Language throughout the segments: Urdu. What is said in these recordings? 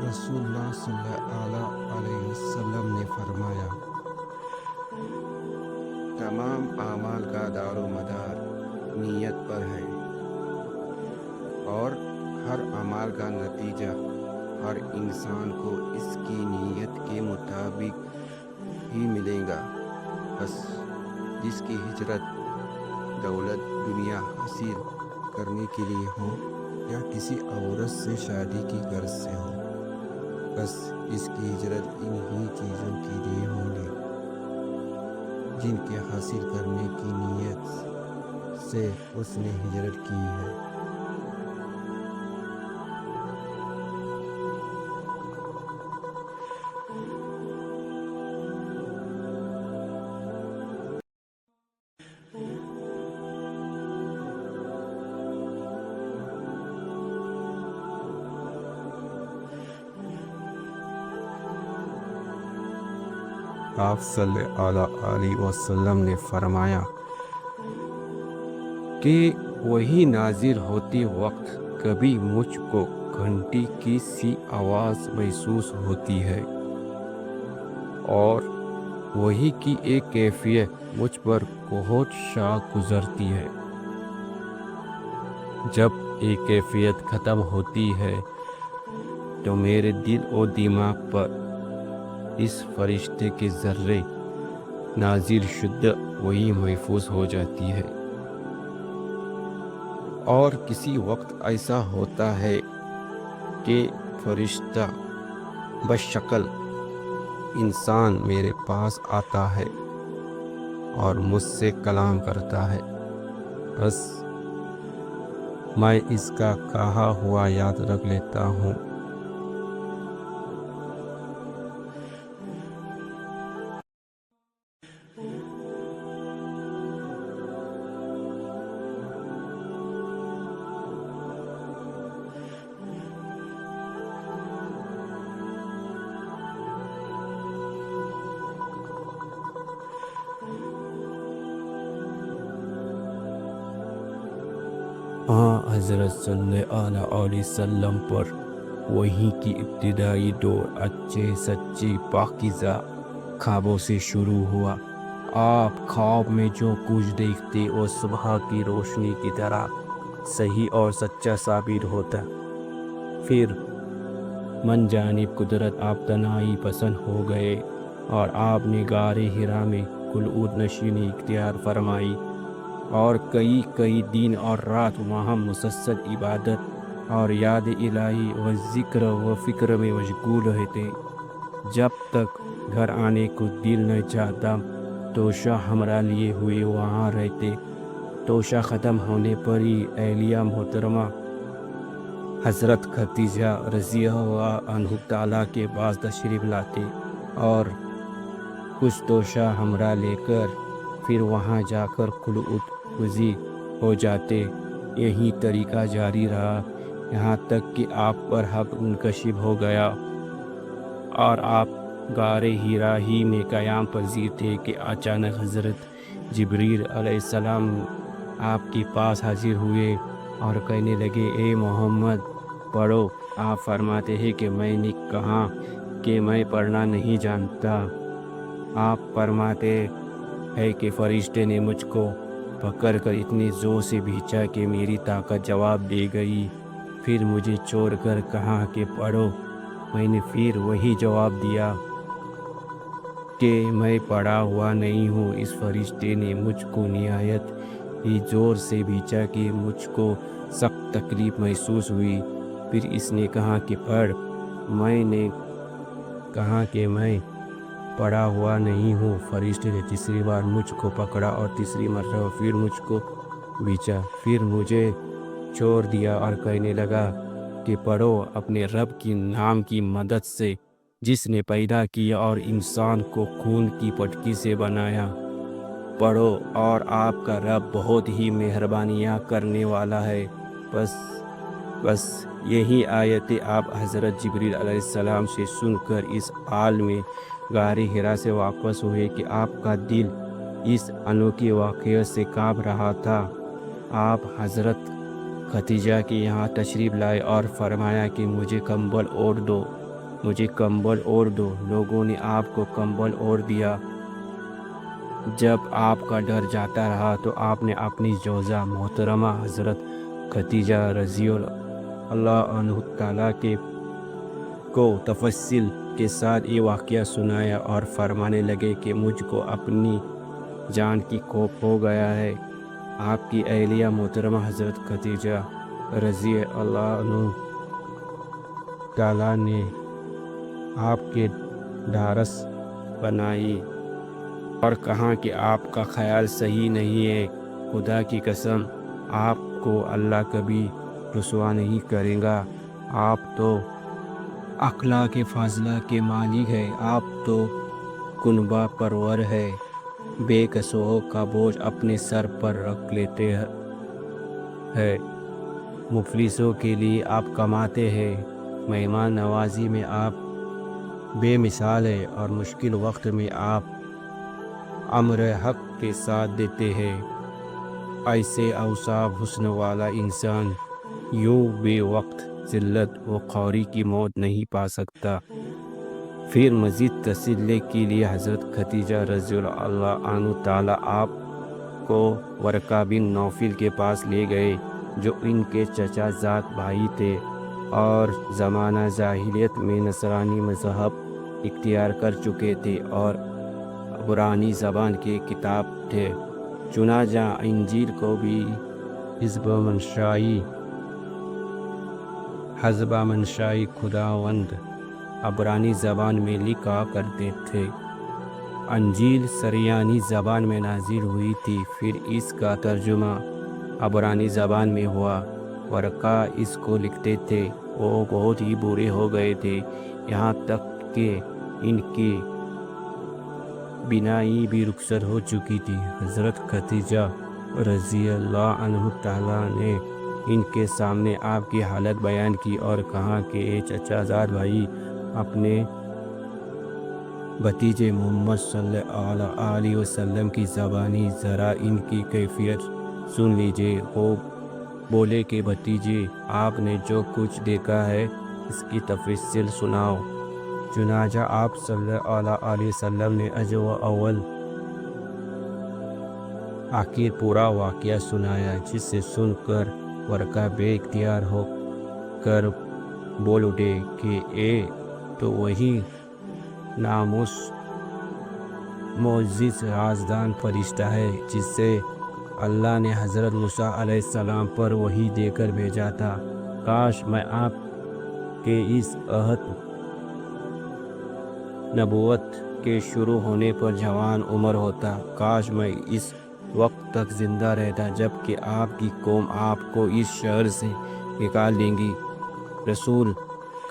رسول اللہ صلی اللہ علیہ وسلم نے فرمایا، تمام اعمال کا دار و مدار نیت پر ہے، اور ہر عمل کا نتیجہ ہر انسان کو اس کی نیت کے مطابق ہی ملے گا۔ بس جس کی ہجرت دولت دنیا حاصل کرنے کے لیے ہو یا کسی عورت سے شادی کی غرض سے ہو، بس اس کی ہجرت انہی چیزوں کے لیے ہوگی جن کے حاصل کرنے کی نیت سے اس نے ہجرت کی ہے۔ آپ صلی اللہ علیہ وسلم نے فرمایا کہ وہی نازل ہوتے وقت کبھی مجھ کو گھنٹی کی سی آواز محسوس ہوتی ہے، اور وہی کی ایک کیفیت مجھ پر بہت شاہ گزرتی ہے۔ جب ایک کیفیت ختم ہوتی ہے تو میرے دل و دماغ پر اس فرشتے کے ذرے نازل شدہ وہی محفوظ ہو جاتی ہے۔ اور کسی وقت ایسا ہوتا ہے کہ فرشتہ بشکل انسان میرے پاس آتا ہے اور مجھ سے کلام کرتا ہے، بس میں اس کا کہا ہوا یاد رکھ لیتا ہوں۔ حضرت صلی اللہ علیہ وسلم پر وہی کی ابتدائی دور اچھے سچے پاکیزہ خوابوں سے شروع ہوا۔ آپ خواب میں جو کچھ دیکھتے وہ صبح کی روشنی کی طرح صحیح اور سچا ثابت ہوتا۔ پھر من جانب قدرت آپ تنہائی پسند ہو گئے اور آپ نے غار حرا میں خلوت نشینی اختیار فرمائی، اور کئی دن اور رات وہاں مسلسل عبادت اور یاد الہی و ذکر و فکر میں مشغول رہتے۔ جب تک گھر آنے کو دل نہ چاہتا توشہ ہمراہ لیے ہوئے وہاں رہتے۔ توشہ ختم ہونے پر ہی اہلیہ محترمہ حضرت خدیجہ رضی اللہ عنہ تعالیٰ کے پاس تشریف لاتے اور کچھ توشہ ہمراہ لے کر پھر وہاں جا کر خلوت گزی ہو جاتے۔ یہی طریقہ جاری رہا یہاں تک کہ آپ پر حق منکشف ہو گیا اور آپ غار حرا ہی میں قیام پذیر تھے کہ اچانک حضرت جبریل علیہ السلام آپ کے پاس حاضر ہوئے اور کہنے لگے، اے محمد پڑھو۔ آپ فرماتے ہیں کہ میں نے کہا کہ میں پڑھنا نہیں جانتا۔ آپ فرماتے ہیں کہ فرشتے نے مجھ کو پکڑ کر اتنے زور سے بھینچا کہ میری طاقت جواب دے گئی، پھر مجھے چھوڑ کر کہا کہ پڑھو۔ میں نے پھر وہی جواب دیا کہ میں پڑھا ہوا نہیں ہوں۔ اس فرشتے نے مجھ کو نہایت ہی زور سے بھینچا کہ مجھ کو سخت تکلیف محسوس ہوئی۔ پھر اس نے کہا کہ پڑھ۔ میں نے کہا کہ میں پڑھا ہوا نہیں ہوں۔ فرشتے نے تیسری بار مجھ کو پکڑا اور تیسری مرتبہ پھر مجھ کو بھینچا، پھر مجھے چھوڑ دیا اور کہنے لگا کہ پڑھو اپنے رب کی نام کی مدد سے جس نے پیدا کیا اور انسان کو خون کی پٹکی سے بنایا۔ پڑھو اور آپ کا رب بہت ہی مہربانیاں کرنے والا ہے۔ بس یہی آیتیں آپ حضرت جبریل علیہ السلام سے سن کر اس حال میں غار حرا سے واپس ہوئے کہ آپ کا دل اس انوکھے واقعے سے کانپ رہا تھا۔ آپ حضرت خدیجہ کے یہاں تشریف لائے اور فرمایا کہ مجھے کمبل اوڑھ دو۔ مجھے کمبل اوڑھ دو۔ لوگوں نے آپ کو کمبل اوڑھ دیا۔ جب آپ کا ڈر جاتا رہا تو آپ نے اپنی زوجہ محترمہ حضرت خدیجہ رضی اللہ عنہ تعالیٰ کو تفصیل کے ساتھ یہ واقعہ سنایا اور فرمانے لگے کہ مجھ کو اپنی جان کی خوف ہو گیا ہے۔ آپ کی اہلیہ محترمہ حضرت خدیجہ رضی اللہ عنہ تعالیٰ نے آپ کے ڈھارس بنائی اور کہا کہ آپ کا خیال صحیح نہیں ہے، خدا کی قسم آپ کو اللہ کبھی رسوا نہیں کرے گا۔ آپ تو اخلاق فاضلہ کے مالک ہیں، آپ تو کنبہ پرور ہے، بے کسوؤں کا بوجھ اپنے سر پر رکھ لیتے ہیں، مفلسوں کے لیے آپ کماتے ہیں، مہمان نوازی میں آپ بے مثال ہیں اور مشکل وقت میں آپ امر حق کے ساتھ دیتے ہیں۔ ایسے اوصاف حسن والا انسان یوں بے وقت ذلت و خواری کی موت نہیں پا سکتا۔ پھر مزید تسلی کے لیے حضرت خدیجہ رضی اللہ عنہ تعالیٰ آپ کو ورقہ بن نوفل کے پاس لے گئے، جو ان کے چچا زاد بھائی تھے اور زمانہ جاہلیت میں نصرانی مذہب اختیار کر چکے تھے اور عبرانی زبان کے کتاب تھے۔ چنانچہ انجیل کو بھی حسب منشاء خداوند عبرانی زبان میں لکھا کرتے تھے۔ انجیل سریانی زبان میں نازل ہوئی تھی، پھر اس کا ترجمہ عبرانی زبان میں ہوا۔ ورقہ اس کو لکھتے تھے، وہ بہت ہی بوڑھے ہو گئے تھے، یہاں تک کہ ان کی بینائی بھی رخصت ہو چکی تھی۔ حضرت خدیجہ رضی اللہ عنہ تعالیٰ نے ان کے سامنے آپ کی حالت بیان کی اور کہا کہ اے چچا زاد بھائی، اپنے بھتیجے محمد صلی اللہ علیہ وسلم کی زبانی ذرا ان کی کیفیت سن لیجیے۔ وہ بولے کہ بھتیجے، آپ نے جو کچھ دیکھا ہے اس کی تفصیل سناؤ۔ چنانچہ آپ صلی اللہ علیہ وسلم نے اول آخر پورا واقعہ سنایا، جس سے سن کر ورقہ بے اختیار ہو کر بول اٹھے کہ یہ تو وہی ناموس معزز رازدان فرشتہ ہے جس سے اللہ نے حضرت موسیٰ علیہ السلام پر وحی دے کر بھیجا تھا۔ کاش میں آپ کے اس عہد نبوت کے شروع ہونے پر جوان عمر ہوتا، کاش میں اس وقت تک زندہ رہتا جب کہ آپ کی قوم آپ کو اس شہر سے نکال دیں گی۔ رسول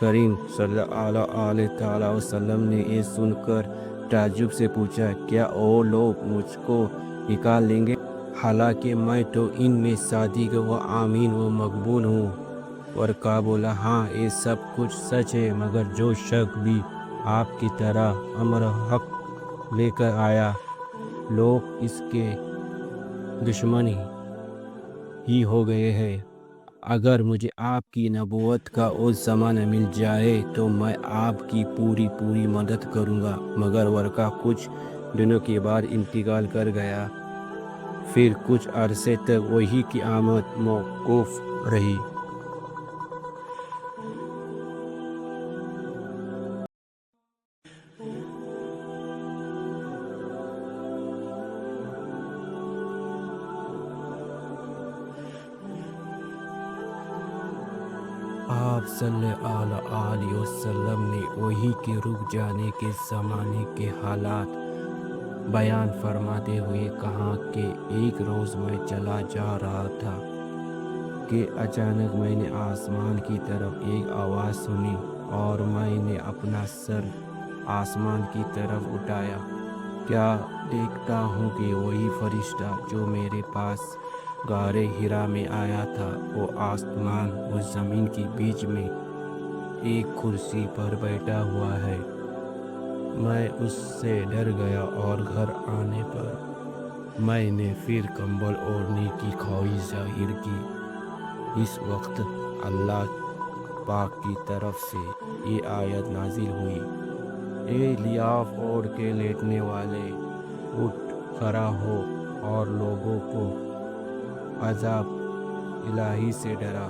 کریم صلی اللہ علیہ وسلم نے یہ سن کر تعجب سے پوچھا، کیا وہ لوگ مجھ کو نکال دیں گے؟ حالانکہ میں تو ان میں صادق و امین و مقبول ہوں۔ ورقہ بولا، ہاں یہ سب کچھ سچ ہے، مگر جو شخص بھی آپ کی طرح امر حق لے کر آیا، لوگ اس کے دشمن ہی ہو گئے ہیں۔ اگر مجھے آپ کی نبوت کا وہ زمانہ مل جائے تو میں آپ کی پوری مدد کروں گا۔ مگر ورقہ کچھ دنوں کے بعد انتقال کر گیا۔ پھر کچھ عرصے تک وحی کی آمد موقوف رہی۔ آپ صلی اللہ علیہ وسلم نے وحی کے رک جانے کے زمانے کے حالات بیان فرماتے ہوئے کہا کہ ایک روز میں چلا جا رہا تھا کہ اچانک میں نے آسمان کی طرف ایک آواز سنی اور میں نے اپنا سر آسمان کی طرف اٹھایا۔ کیا دیکھتا ہوں کہ وہی فرشتہ جو میرے پاس غار حرا میں آیا تھا، وہ آسمان و زمین کے بیچ میں ایک کرسی پر بیٹھا ہوا ہے۔ میں اس سے ڈر گیا اور گھر آنے پر میں نے پھر کمبل اوڑھنے کی خواہش ظاہر کی۔ اس وقت اللہ پاک کی طرف سے یہ آیت نازل ہوئی، اے لیاف اوڑھ کے لیٹنے والے، اٹھ کھڑا ہو اور لوگوں کو عذاب الہی سے ڈرا،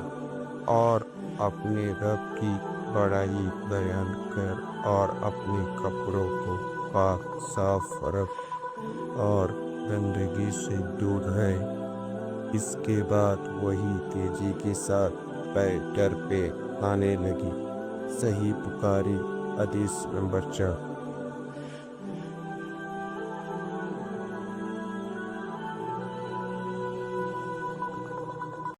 اور اپنے رب کی بڑائی بیان کر، اور اپنے کپڑوں کو پاک صاف رکھ اور گندگی سے دور رہ۔ اس کے بعد وہی تیزی کے ساتھ پے در پہ آنے لگی۔ صحیح بخاری حدیث نمبر 4۔